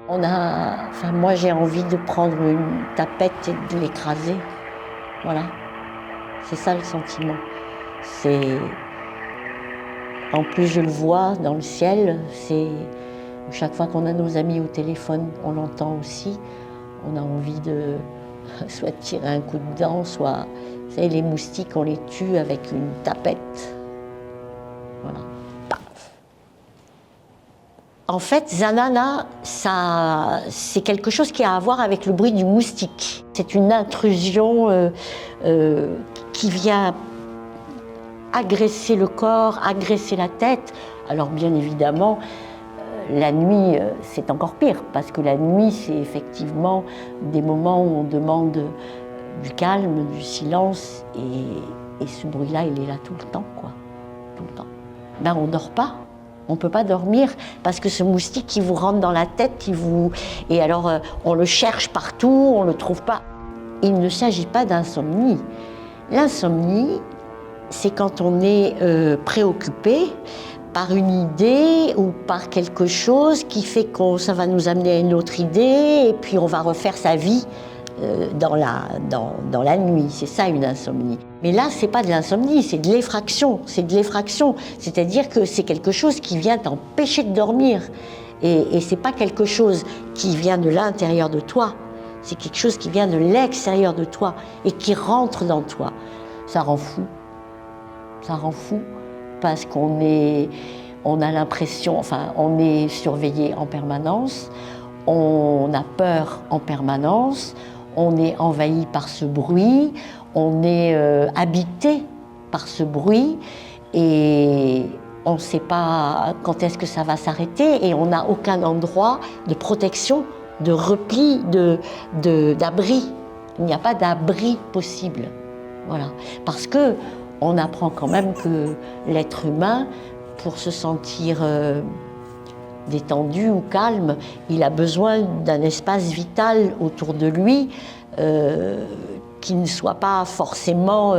Moi j'ai envie de prendre une tapette et de l'écraser. Voilà, c'est ça le sentiment. En plus je le vois dans le ciel, chaque fois qu'on a nos amis au téléphone, on l'entend aussi. On a envie de soit de tirer un coup de dent, soit, vous savez, les moustiques, on les tue avec une tapette. Voilà. En fait, Zanana, c'est quelque chose qui a à voir avec le bruit du moustique. C'est une intrusion qui vient agresser le corps, agresser la tête. Alors bien évidemment, la nuit, c'est encore pire, parce que la nuit, c'est effectivement des moments où on demande du calme, du silence, et ce bruit-là, il est là tout le temps, quoi. Tout le temps. Ben, on ne dort pas. On ne peut pas dormir parce que ce moustique qui vous rentre dans la tête, et alors on le cherche partout, on ne le trouve pas. Il ne s'agit pas d'insomnie. L'insomnie, c'est quand on est préoccupé par une idée ou par quelque chose qui fait que ça va nous amener à une autre idée et puis on va refaire sa vie dans la nuit. C'est ça une insomnie. Mais là, c'est pas de l'insomnie, c'est de l'effraction. C'est de l'effraction, c'est-à-dire que c'est quelque chose qui vient t'empêcher de dormir. Et c'est pas quelque chose qui vient de l'intérieur de toi, c'est quelque chose qui vient de l'extérieur de toi et qui rentre dans toi. Ça rend fou. Ça rend fou parce qu'on a l'impression, on est surveillé en permanence, on a peur en permanence, on est envahi par ce bruit, on est habité par ce bruit et on ne sait pas quand est-ce que ça va s'arrêter et on n'a aucun endroit de protection, de repli, d'abri. Il n'y a pas d'abri possible. Voilà. Parce que on apprend quand même que l'être humain, pour se sentir détendu ou calme, il a besoin d'un espace vital autour de lui qui ne soit pas forcément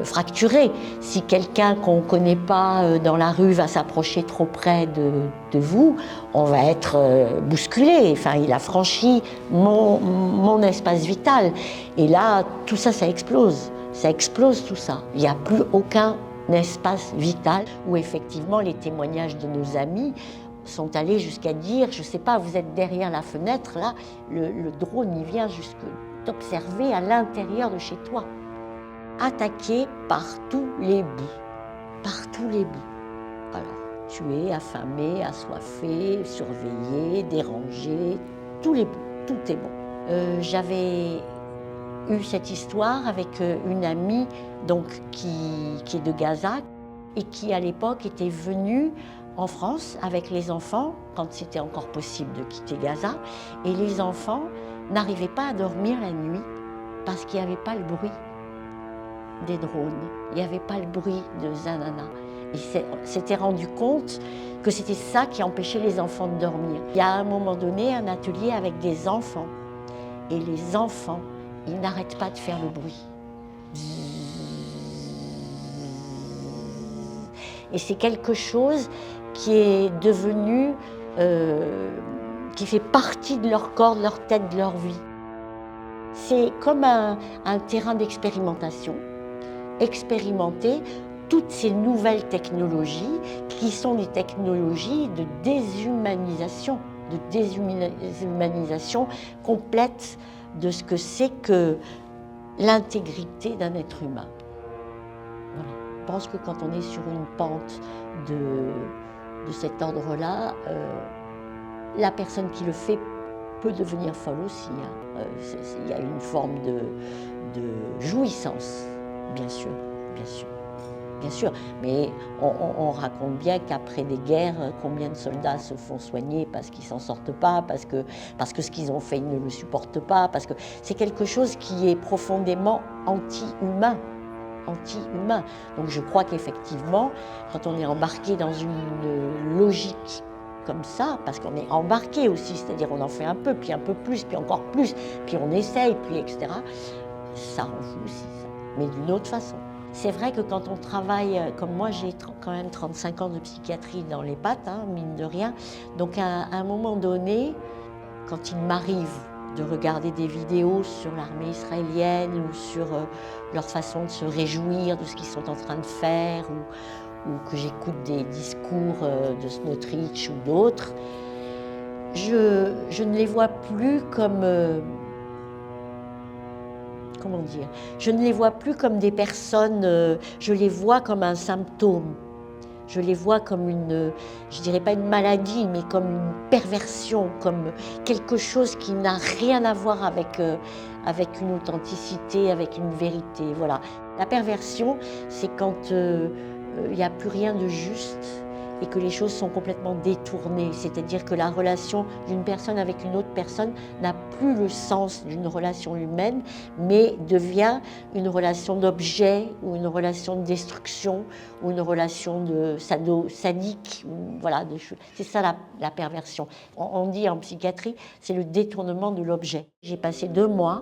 fracturé. Si quelqu'un qu'on ne connaît pas dans la rue va s'approcher trop près de vous, on va être bousculé. Enfin, il a franchi mon espace vital. Et là, tout ça, ça explose. Ça explose tout ça. Il n'y a plus aucun espace vital où effectivement les témoignages de nos amis sont allés jusqu'à dire, je ne sais pas, vous êtes derrière la fenêtre, là, le drone il vient jusque t'observer à l'intérieur de chez toi. Attaqué par tous les bouts. Par tous les bouts. Alors, tué, affamé, assoiffé, surveillé, dérangé, tous les bouts, tout est bon. J'avais eu cette histoire avec une amie donc, qui est de Gaza et qui à l'époque était venue en France avec les enfants quand c'était encore possible de quitter Gaza et les enfants n'arrivaient pas à dormir la nuit parce qu'il n'y avait pas le bruit des drones, il n'y avait pas le bruit de Zanana. Et s'était rendu compte que c'était ça qui empêchait les enfants de dormir. Il y a à un moment donné un atelier avec des enfants et les enfants ils n'arrêtent pas de faire le bruit. Et c'est quelque chose qui est devenu, qui fait partie de leur corps, de leur tête, de leur vie. C'est comme un terrain d'expérimentation. Expérimenter toutes ces nouvelles technologies qui sont des technologies de déshumanisation complète de ce que c'est que l'intégrité d'un être humain. Voilà. Je pense que quand on est sur une pente de cet ordre-là, la personne qui le fait peut devenir folle aussi. Hein. Il y a une forme de jouissance, bien sûr, bien sûr. Bien sûr, mais on raconte bien qu'après des guerres, combien de soldats se font soigner parce qu'ils ne s'en sortent pas, parce que ce qu'ils ont fait, ils ne le supportent pas, parce que c'est quelque chose qui est profondément anti-humain. Anti-humain. Donc je crois qu'effectivement, quand on est embarqué dans une logique comme ça, parce qu'on est embarqué aussi, c'est-à-dire on en fait un peu, puis un peu plus, puis encore plus, puis on essaye, puis etc., ça rend fou aussi, ça. Mais d'une autre façon. C'est vrai que quand on travaille, comme moi j'ai quand même 35 ans de psychiatrie dans les pattes, hein, mine de rien, donc à un moment donné, Quand il m'arrive de regarder des vidéos sur l'armée israélienne ou sur leur façon de se réjouir de ce qu'ils sont en train de faire, ou que j'écoute des discours de Smotrich ou d'autres, je ne les vois plus comme... comment dire? Je ne les vois plus comme des personnes, je les vois comme un symptôme. Je les vois comme une, je dirais pas une maladie, mais comme une perversion, comme quelque chose qui n'a rien à voir avec une authenticité, avec une vérité. Voilà. La perversion, c'est quand il n'y a plus rien de juste et que les choses sont complètement détournées. C'est-à-dire que la relation d'une personne avec une autre personne n'a plus le sens d'une relation humaine, mais devient une relation d'objet ou une relation de destruction ou une relation de sadique. Voilà, c'est ça la perversion. On dit en psychiatrie, c'est le détournement de l'objet. J'ai passé 2 mois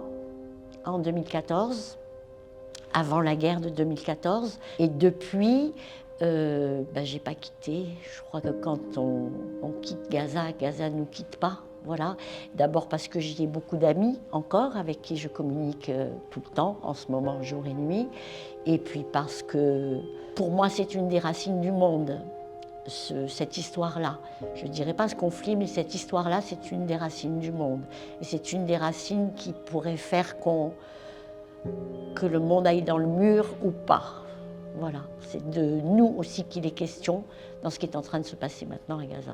en 2014, avant la guerre de 2014, et depuis, j'ai pas quitté. Je crois que quand on quitte Gaza, Gaza ne nous quitte pas. Voilà. D'abord parce que j'ai beaucoup d'amis encore avec qui je communique tout le temps, en ce moment, jour et nuit. Et puis parce que pour moi, c'est une des racines du monde, cette histoire-là. Je ne dirais pas ce conflit, mais cette histoire-là, c'est une des racines du monde. Et c'est une des racines qui pourrait faire que le monde aille dans le mur ou pas. Voilà, c'est de nous aussi qu'il est question dans ce qui est en train de se passer maintenant à Gaza.